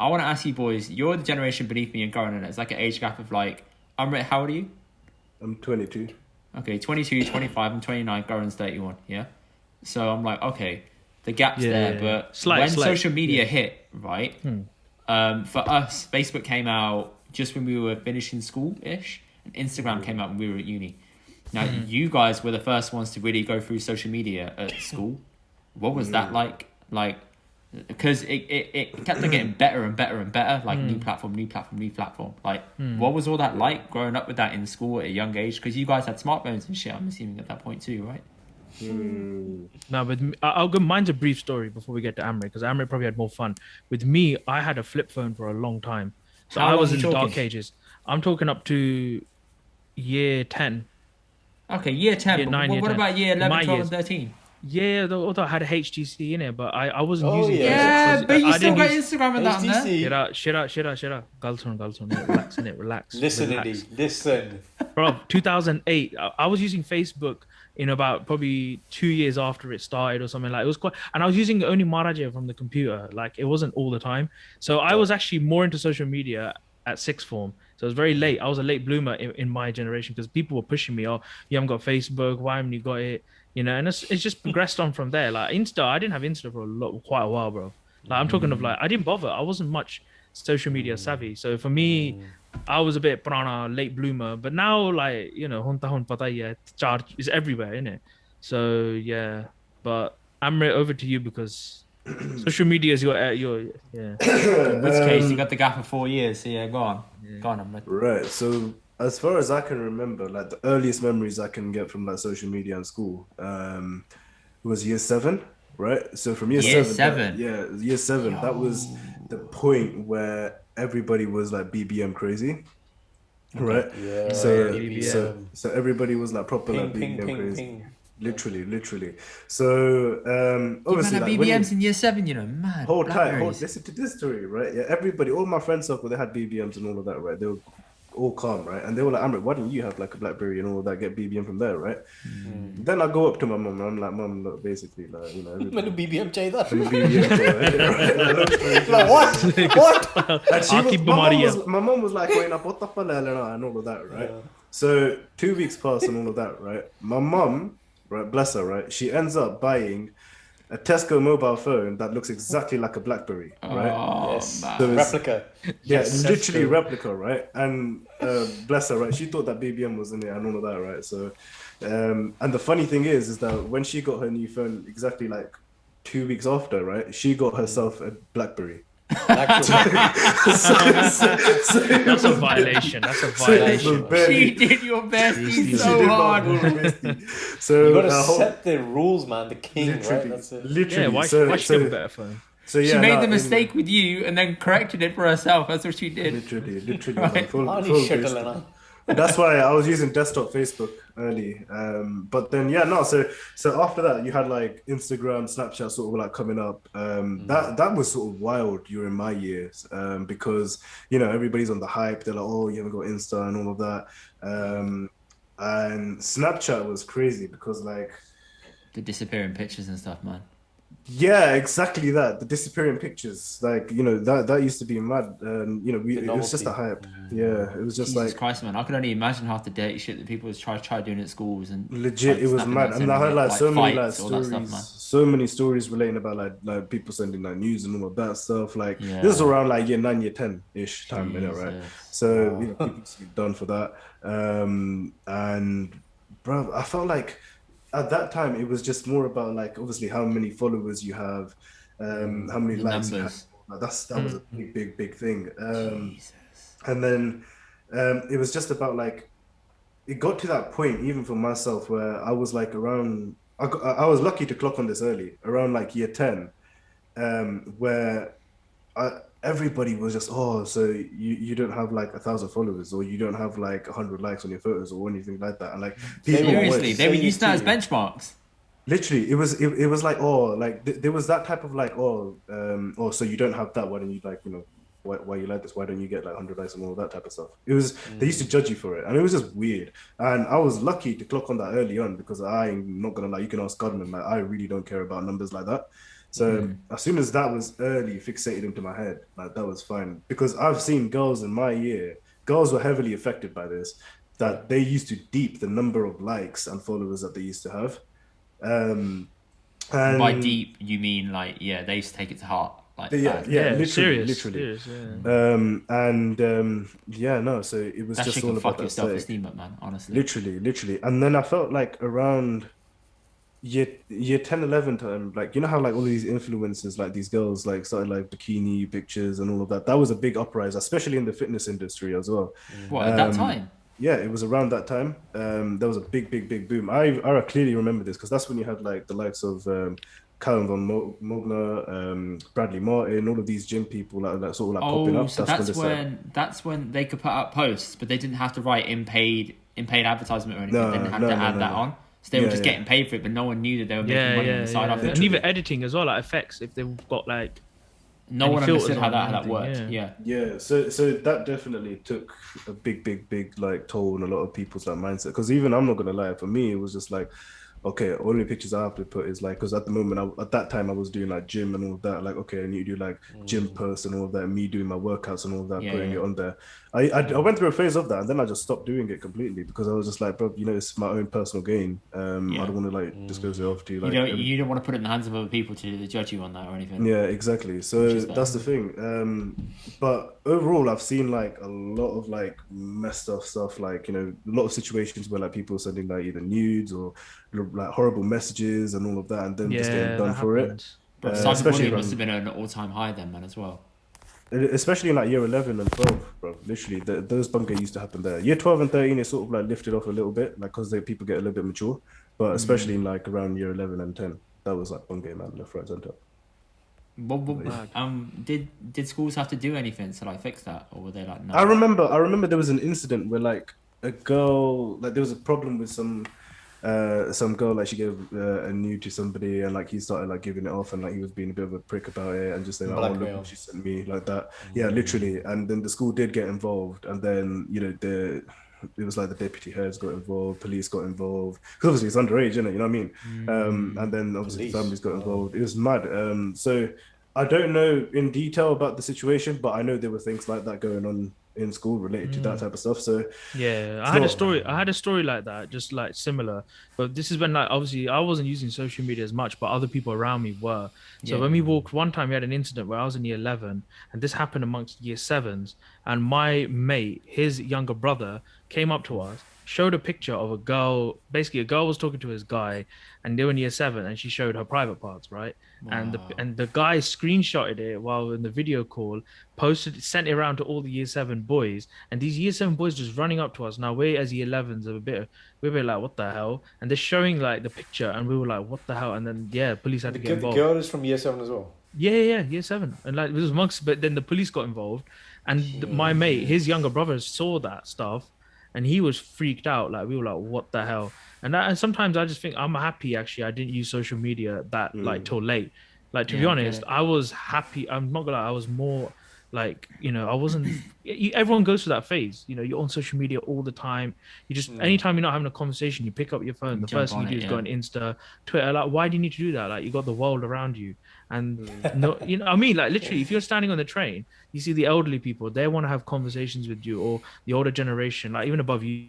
I want to ask you boys, you're the generation beneath me and Goran, and it's like an age gap of like, how old are you? I'm 22. Okay, 22, 25, and 29, Goran's 31, yeah? So I'm like, okay, the gap's there, but when social media hit, right, for us, Facebook came out just when we were finishing school-ish, and Instagram came out when we were at uni. Now, you guys were the first ones to really go through social media at school. What was that like? Like, because it kept on getting better and better and better, like new platform. Like, what was all that like growing up with that in school at a young age? Because you guys had smartphones and shit, I'm assuming at that point too, right? No, with me, I'll go. Mine's a brief story before we get to Amrit, because Amrit probably had more fun. With me, I had a flip phone for a long time, so I was in the dark ages. I'm talking up to year 10. Okay, year 10. Year 9, what about year 11, 12, and 13? Yeah, although I had a HTC in it, but I wasn't using it. Yeah, but you still got Instagram and that on there. Shut up. Galton. Relax. Listen, Indy, listen. Bro, 2008, I was using Facebook in about probably 2 years after it started or something. Like, it was quite, and I was using only Maraja from the computer. Like, it wasn't all the time. So I was actually more into social media at sixth form. So it was very late. I was a late bloomer in my generation, because people were pushing me, oh, you haven't got Facebook, why haven't you got it? You know, and it's just progressed on from there. Like Insta, I didn't have Insta for quite a while, bro. Like, I'm talking of like, I didn't bother. I wasn't much social media savvy. So for me, I was a bit prana, late bloomer. But now, like, you know, hunta pataya, charge is everywhere, innit? So yeah. But Amrit, over to you, because social media is your yeah. In which case, you got the gap of 4 years. So yeah, go on, Amrit. Right. So as far as I can remember, like the earliest memories I can get from like social media and school, was year 7, right? So from year 7, year 7, that was the point where everybody was like BBM crazy, right? Yeah. So everybody was like proper like BBM crazy. Ping. Literally. So obviously, like BBMs in year 7, you know, mad. Hold tight. Listen to this story, right? Yeah, everybody, all my friends circle, they had BBMs and all of that, right? They were all calm, right? And they were like, Amrit, why don't you have like a BlackBerry and all of that, get BBM from there, right? Then I go up to my mum and I'm like, Mum, look, basically, like, you know, BBM चाहिए like, what? And my mum was like, and all of that, right? Yeah. So 2 weeks passed and all of that, right? My mum, right, bless her, right? She ends up buying a Tesco mobile phone that looks exactly like a BlackBerry, right? Oh, yes. So replica. Yeah, yes, literally replica, right? And bless her, right? She thought that BBM was in it and all of that, right? So, and the funny thing is that when she got her new phone, exactly like 2 weeks after, right? She got herself a BlackBerry. That's a violation. She did your bestie so hard. So you gotta set the rules, man. The king, right? That's it. Literally. Yeah, why should have a better phone? So yeah, she made the mistake with you and then corrected it for herself. That's what she did. Literally. Right. That's why I was using desktop Facebook early. But then so after that you had like Instagram, Snapchat sort of like coming up. That was sort of wild during my years, because you know everybody's on the hype. They're like, oh, you haven't got Insta and all of that. And Snapchat was crazy because like the disappearing pictures and stuff, man. Yeah, exactly that. The disappearing pictures, like, you know, that used to be mad. You know, it was just a hype. Yeah, it was just Jesus Christ, man! I could only imagine half the dirty shit that people was try doing at schools and legit. It was mad. I mean, I heard like so many like stories, so many stories relating about like people sending like news and all of that stuff. Like this is around like year 9, year 10 ish time, you know, right? So you know, people used to be done for that. And bro, I felt like at that time it was just more about like obviously how many followers you have, how many likes you have. That was a big thing. And then it was just about like it got to that point even for myself where I was like around I was lucky to clock on this early around like year 10, where everybody was just, oh, so you don't have like 1,000 followers or you don't have like 100 likes on your photos or anything like that. And like seriously, they were using that as benchmarks. Literally, it was like, oh, like there was that type of like, oh, so you don't have that. Why don't you like, you know, why you like this? Why don't you get like 100 likes and all that type of stuff? It was they used to judge you for it, and it was just weird. And I was lucky to clock on that early on because I'm not gonna lie, you can ask Godman, like I really don't care about numbers like that. So as soon as that was early fixated into my head, like that was fine. Because I've seen girls in my year, girls were heavily affected by this, that they used to deep the number of likes and followers that they used to have. And by deep, you mean like, they used to take it to heart. Like literally. Serious, yeah. No, so it was that just shit all can about fuck your self-esteem up, man, honestly. Literally. And then I felt like around year 10, 11 time, like, you know how like all these influencers, like these girls like started like bikini pictures and all of that. That was a big uprise, especially in the fitness industry as well. What, at that time? Yeah, it was around that time. There was a big boom. I clearly remember this because that's when you had like the likes of Callum von Mogner, Bradley Martin, all of these gym people that sort of like popping up. So that's when they could put out posts, but they didn't have to write in paid advertisement or anything. They didn't have to add that on. So they were just getting paid for it, but no one knew that they were making money on the side of it. And even editing as well, like effects, if they've got like no one understood how that worked. Yeah. So that definitely took a big like toll on a lot of people's like mindset. Because even I'm not gonna lie, for me it was just like, okay, only pictures I have to put is like, because at the moment, at that time I was doing like gym and all of that. Like, okay, I need to do like gym posts and all of that. Me doing my workouts and all of that, putting it on there. I went through a phase of that, and then I just stopped doing it completely because I was just like, bro, it's my own personal gain. I don't want to like disclose it off to you. Like, you don't want to put it in the hands of other people to judge you on that or anything. Yeah, exactly. So that's the thing. But overall, I've seen like a lot of like messed up stuff. Like, a lot of situations where like people are sending like either nudes or like horrible messages and all of that, and then just getting done for it. Cyberbullying must have been an all-time high then, man, as well. Especially in like year 11 and 12, bro. Literally, those bunker used to happen there. Year 12 and 13, it sort of like lifted off a little bit, like because people get a little bit mature. But especially in like around year 11 and 10, that was like bunker, man, left, right, center. Did schools have to do anything to like fix that, or were they like no? I remember there was an incident where like a girl, like there was a problem with some girl, like she gave a nude to somebody and like he started like giving it off and like he was being a bit of a prick about it and just saying like, oh, look what she sent me, like that. Yeah, literally. And then the school did get involved, and then it was like the deputy heads got involved, police got involved, because obviously it's underage, isn't it? You know what I mean? And then obviously families got involved. It was mad. So I don't know in detail about the situation, but I know there were things like that going on in school related to that type of stuff. So I had a story like that, just like similar, but this is when like obviously I wasn't using social media as much, but other people around me were. So when we walked one time, we had an incident where I was in year 11 and this happened amongst year 7s, and my mate, his younger brother, came up to us, showed a picture of a girl. Basically a girl was talking to his guy and they were in year 7 and she showed her private parts, right? Wow. And the guy screenshotted it while in the video call, sent it around to all the year 7 boys, and these year 7 boys just running up to us. Now we as year 11s are we were like, what the hell? And they're showing like the picture and we were like, what the hell? And then police had to get involved. The girl is from year 7 as well. Yeah, year 7, and like it was amongst, but then the police got involved, and my mate, his younger brother, saw that stuff, and he was freaked out. Like we were like, what the hell? And sometimes I just think I'm happy actually I didn't use social media that like till late. Like to be honest, I was happy. I'm not gonna lie, I was more like, I wasn't. Everyone goes through that phase. You're on social media all the time. You just anytime you're not having a conversation, you pick up your phone. The first thing you do is go on Insta, Twitter. Like, why do you need to do that? Like, you got the world around you, and no, I mean, like literally, if you're standing on the train, you see the elderly people. They want to have conversations with you, or the older generation, like even above you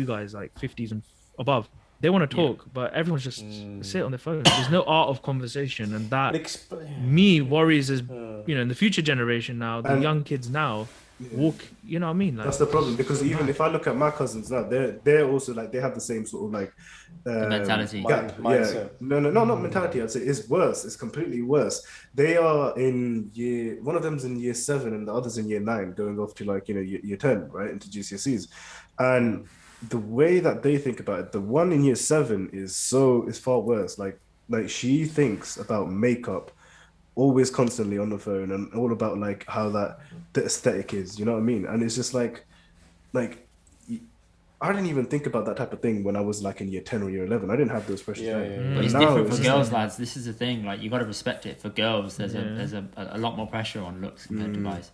guys, like 50s and above. They want to talk, but everyone's just sit on their phone. There's no art of conversation, and that me worries as in the future generation now, the young kids now walk. You know what I mean? Like, that's the problem, because even if I look at my cousins now, they're also like they have the same sort of like mentality. Mindset. No, not mentality. I'd say it's worse. It's completely worse. They are in one of them's in year 7 and the other's in year 9, going off to like year 10, right, into GCSEs, and the way that they think about it, the one in year 7 is far worse. Like she thinks about makeup always constantly on the phone and all about like how the aesthetic is, you know what I mean? And it's just like I didn't even think about that type of thing when I was like in year 10 or year 11. I didn't have those pressures. But it's different for girls, lads. This is the thing. Like, you got to respect it. For girls, there's a lot more pressure on looks compared to guys.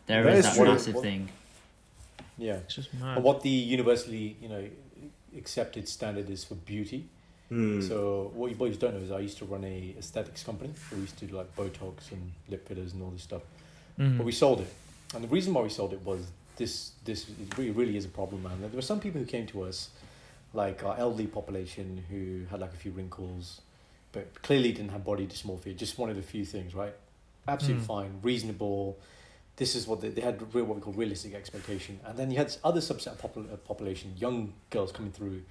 There is that massive thing. Yeah, it's just mad. And what the universally, accepted standard is for beauty So what you boys don't know is I used to run a aesthetics company. We used to do like Botox and lip fillers and all this stuff. But we sold it. And the reason why we sold it was this it really is a problem, man. There were some people who came to us, like our elderly population, who had like a few wrinkles, but clearly didn't have body dysmorphia, just wanted a few things, right? Absolutely fine, reasonable. This is what they had, what we call realistic expectation. And then you had this other subset of population, young girls coming through,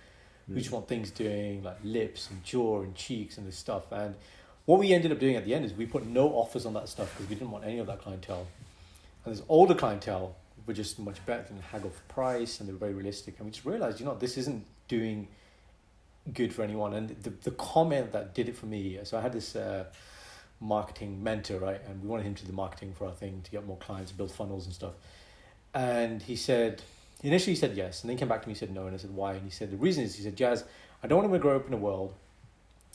who just want things doing, like lips and jaw and cheeks and this stuff. And what we ended up doing at the end is we put no offers on that stuff because we didn't want any of that clientele. And this older clientele were just much better than haggle for price, and they were very realistic. And we just realized, this isn't doing good for anyone. And the comment that did it for me, so I had this marketing mentor, right? And we wanted him to do the marketing for our thing to get more clients, build funnels and stuff. And he initially said yes, and then he came back to me and said no. And I said, why? And he said, the reason is, he said, Jazz, I don't want to grow up in a world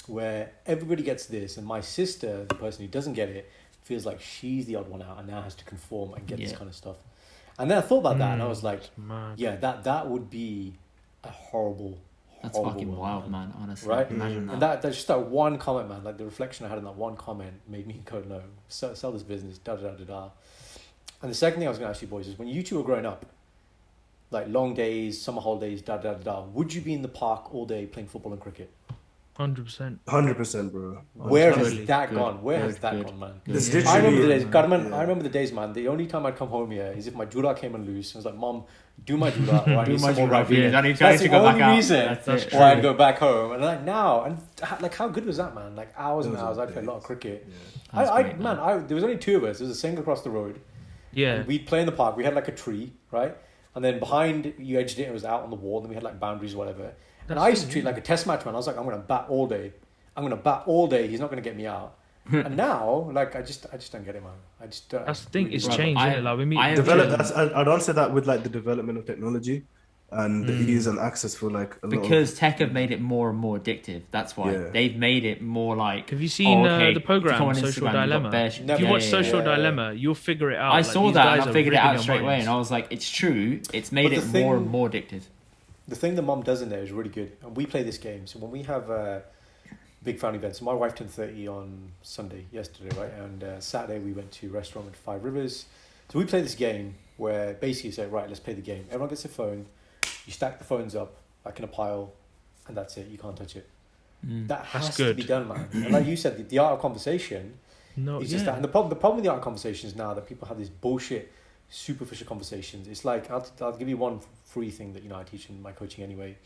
where everybody gets this, and my sister, the person who doesn't get it, feels like she's the odd one out and now has to conform and get this kind of stuff. And then I thought about that, and I was like, yeah, that would be a horrible fucking world, wild, man, honestly. Right? Imagine that. And that's just that one comment, man. Like the reflection I had in that one comment made me go, no, sell this business, da-da-da-da-da. And the second thing I was going to ask you boys is, when you two were growing up, like long days, summer holidays, da-da-da-da, would you be in the park all day playing football and cricket? 100%. 100%, bro. Where has that gone? Where has that gone, man? I remember the days, I remember the days, man. The only time I'd come home here is if my jula came on loose. I was like, Mom, do my jula, or I need some more rugby. That's the only reason why I'd go back home. And like now, and like how good was that, man? Like hours and hours. I'd play a lot of cricket. There was only two of us. There was a single across the road. Yeah. And we'd play in the park. We had like a tree, right? And then behind, you edged it, it was out on the wall. And we had like boundaries or whatever. And I used to treat it like a test match, man. I was like, I'm going to bat all day. He's not going to get me out. And now, like, I just don't get it, man. I just don't. That's the thing. It's changed, isn't it? Like, we mean, I'd answer that with like the development of technology and the ease and access for like a because tech have made it more and more addictive. That's why they've made it more like. Have you seen the program Social Dilemma? If you watch Social Dilemma, you'll figure it out. I saw that and I figured it out straight away, and I was like, it's true. It's made it more and more addictive. The thing that Mom does in there is really good. And we play this game. So when we have big family events, so my wife turned 30 on Sunday, yesterday, right? And Saturday we went to a restaurant at Five Rivers. So we play this game where basically you say, right, let's play the game. Everyone gets a phone. You stack the phones up like in a pile, and that's it. You can't touch it. That has to be done, man. And like you said, the art of conversation is just that. And the problem with the art of conversation is now that people have these bullshit, superficial conversations. It's like, I'll give you one free thing that I teach in my coaching anyway.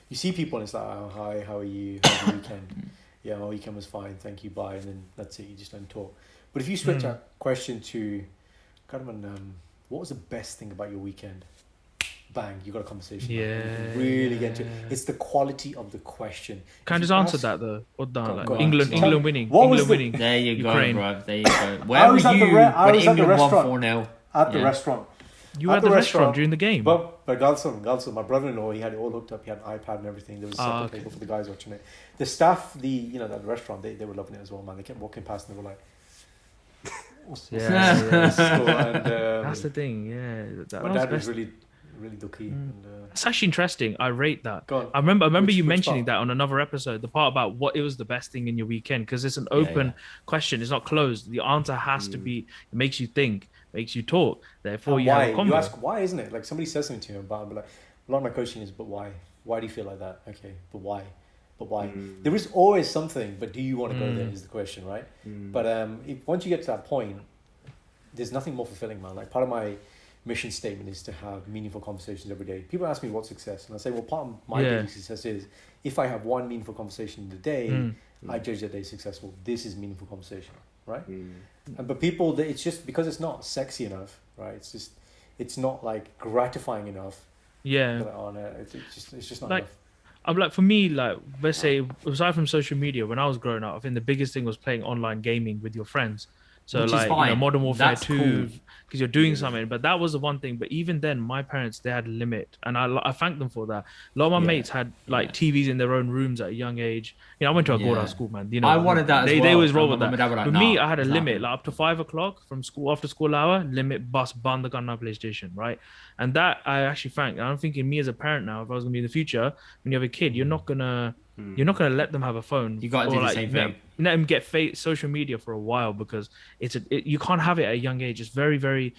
You see people and it's like, oh, hi, how are you? How was your weekend? Yeah, my weekend was fine, thank you, bye. And then that's it, you just don't talk. But if you switch that question to, what was the best thing about your weekend? Bang, you got a conversation. Yeah, really get to it. It's the quality of the question. Can I just answer that though? England winning. Winning. There you Ukraine. go, bro. There you go. Where were you when England won 4-0? At the restaurant. You were at the restaurant during the game? But Galson, my brother-in-law, he had it all hooked up. He had an iPad and everything. There was a separate table for the guys watching it. The staff, at the restaurant, they were loving it as well, man. They kept walking past and they were like, That's the thing, yeah. My dad was really ducky. It's actually interesting. I rate that. Go on. I remember you mentioning that on another episode, the part about what it was the best thing in your weekend, because it's an open question. It's not closed. The answer has to be, it makes you think, makes you talk. Therefore, you have a convo. You ask, why isn't it? Like somebody says something to you about, like, a lot of my coaching is, but why? Why do you feel like that? Okay, but why? But why? There is always something, but do you want to go there is the question, right? But once you get to that point, there's nothing more fulfilling, man. Like part of my mission statement is to have meaningful conversations every day. People ask me what's success, and I say, well, part of my daily success is if I have one meaningful conversation in the day, I judge that day successful. This is meaningful conversation, right? But people, it's just because it's not sexy enough, right? It's not like gratifying enough. Yeah. It's just not like, enough. I'm like, for me, like, let's say, aside from social media, when I was growing up, I think the biggest thing was playing online gaming with your friends. So, which like, Modern Warfare 2, because you're doing something. But that was the one thing. But even then, my parents, they had a limit, and I thank them for that. A lot of my mates had like TVs in their own rooms at a young age. You know, I went to a Gora school, man. You know, I wanted that as well. They always roll with that. Like, But me, I had a limit, like up to 5 o'clock from school, after school hour, limit bus ban the gun PlayStation, right? And that I actually thank. I'm thinking, me as a parent now, if I was gonna be in the future, when you have a kid, you're not gonna let them have a phone. You got to do the same thing. Let them get social media for a while, because you can't have it at a young age. It's very, very.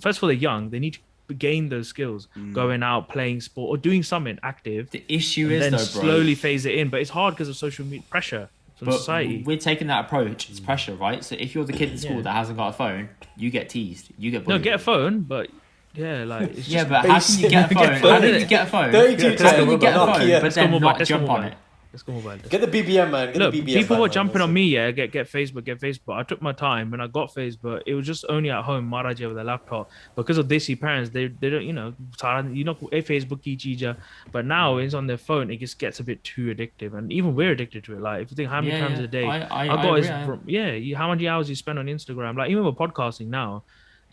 First of all, they're young. They need to gain those skills, going out, playing sport, or doing something active. The issue is, then slowly phase it in. But it's hard because of social media pressure from society. We're taking that approach. It's pressure, right? So if you're the kid in school that hasn't got a phone, you get teased. You get bullied. No, get a phone, but. Yeah, like it's just but how can you get a phone? How can you get a phone? 32 How can you get a phone, but then not let's jump on it? Let's go mobile. Get the BBM, man. Get Look, the BBM, people man, were jumping on me, get Facebook. I took my time when I got Facebook. It was just only at home, Maraja with a laptop. Because of Desi parents, they don't, a Facebook chija. But now it's on their phone, it just gets a bit too addictive. And even we're addicted to it. Like, if you think how many times a day, how many hours you spend on Instagram. Like, even with podcasting now,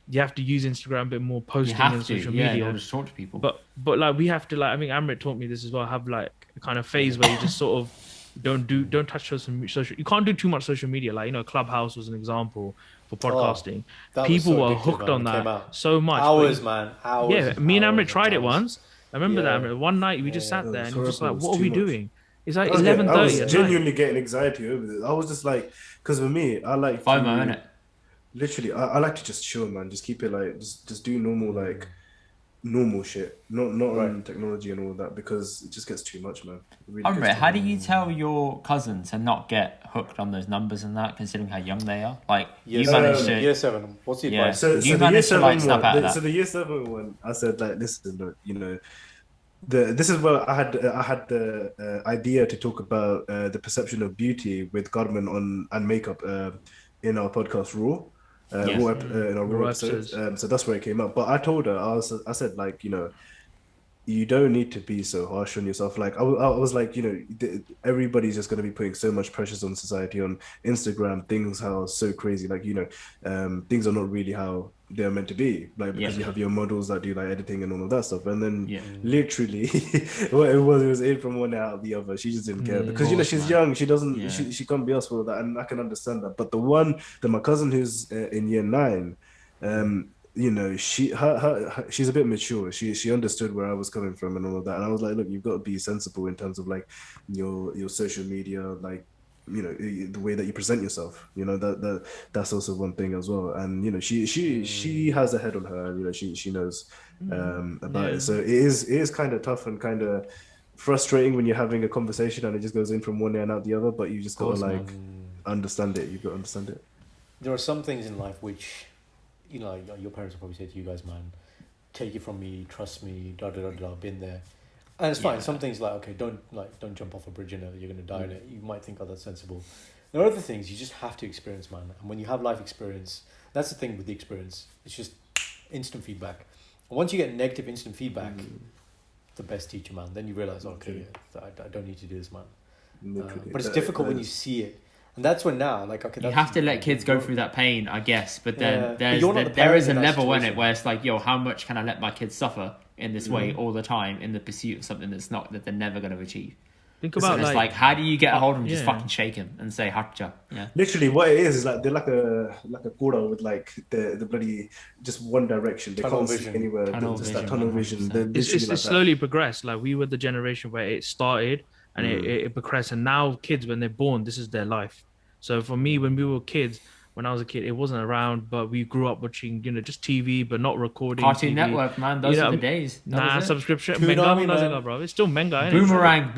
you have to use Instagram a bit more, posting and social media. To talk to people. But like, we have to, like, I think Amrit taught me this as well, have like a kind of phase where you just sort of don't touch social. You can't do too much social media. Like, Clubhouse was an example for podcasting. People were hooked on that so much. Hours. Yeah, me and Amrit tried it once. I remember that, Amrit. One night we just sat there and just like, what are we doing? It's like 11:30. I was genuinely getting anxiety over this. I was just like, because for me, I like FOMO, innit? Literally, I like to just chill, man. Just keep it like, just do normal shit, not on technology and all that, because it just gets too much, man. Really how do you tell your cousin to not get hooked on those numbers and that, considering how young they are? Like, you managed to... Year 7, what's the advice? So you managed to, like, snap out of that. So the year 7 one, I said, like, listen, look, this is where I had the idea to talk about the perception of beauty with Godman and makeup in our podcast Raw. In our Raw episode. So that's where it came up. But I told her, I said, like, you don't need to be so harsh on yourself. Like, I was like, everybody's just going to be putting so much pressures on society, on Instagram, things are so crazy. Like, things are not really how they're meant to be. Like, because you have your models that do like editing and all of that stuff. And then literally, what it was in from one out the other. She just didn't care because, she's young. She doesn't, she can't be asked for that. And I can understand that. But my cousin who's in year 9, she's a bit mature. She understood where I was coming from and all of that. And I was like, look, you've got to be sensible in terms of like your social media, like, the way that you present yourself. That's also one thing as well. And she has a head on her. She knows about it. So it is kind of tough and kind of frustrating when you're having a conversation and it just goes in from one ear and out the other. But you just got to understand it. You've got to understand it. There are some things in life which, your parents will probably say to you guys, man, take it from me, trust me, I've been there. And it's fine. Some things like, okay, don't jump off a bridge, you're going to die in it. You might think, oh, that's sensible. There are other things you just have to experience, man. And when you have life experience, that's the thing with the experience. It's just instant feedback. And once you get negative instant feedback, the best teacher, man, then you realize, okay, I don't need to do this, man. But it's difficult when you see it. And that's when now, like, okay, you have to let kids go through that pain, I guess. But then there is a level in it where it's like, how much can I let my kids suffer in this way all the time in the pursuit of something that they're never going to achieve? Think about it's like, how do you get a hold of them, just fucking shake him and say hatcha? Yeah. Literally, what it is like they're like a Gora with like the bloody just one direction. They can't see anywhere. Tunnel vision. It's slowly progressed. Like, we were the generation where it started. And it progressed, and now kids, when they're born, this is their life. So for me, when I was a kid, it wasn't around, but we grew up watching, just TV, but not recording. Cartoon TV. Network, man, those are the days. Subscription. Menga, bro. It's still Menga. Boomerang.